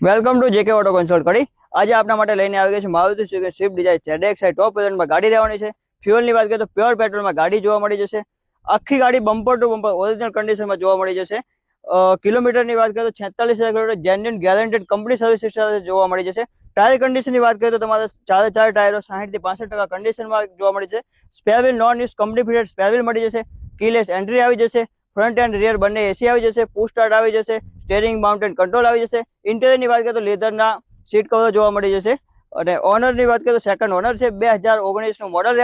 Welcome to JK auto consult કરી આજે આપના માટે લઈને આવી ગઈ છે Maruti Suzuki Swift Dzire ZX top વેરિયન્ટમાં ગાડી રહેવાની છે। ફ્યુઅલની વાત કરીએ તો પ્યોર પેટ્રોલમાં ગાડી જોવા મળી જશે। આખી ગાડી બમ્પર ટુ બમ્પર ઓરિજિનલ કન્ડિશનમાં જોવા મળી જશે। કિલોમીટરની વાત કરીએ તો 46,000 kilometre genuine guaranteed company service સાથે જોવા મળી જશે। ટાયર કન્ડિશનની વાત કરીએ તો તમારે ચારે ચાર ટાયરો 60 થી 65% કન્ડિશનમાં જોવા મળી છે। Spare wheel non use company fitted spare wheel મળી જશે। કીલેસ એન્ટ્રી આવી જશે। ફ્રન્ટ એન્ડ રિયર બંને એસી આવી જશે। પુશ સ્ટાર્ટ આવી જશે। સ્ટેરિંગ માઉન્ટેન કંટ્રોલ આવી જશે। ઇન્ટેરિયરની વાત કરીએ તો લેધરના સીટ કવર જોવા મળી જશે। અને ઓનરની વાત કરીએ તો સેકન્ડ ઓનર છે। 2019 નું મોડલ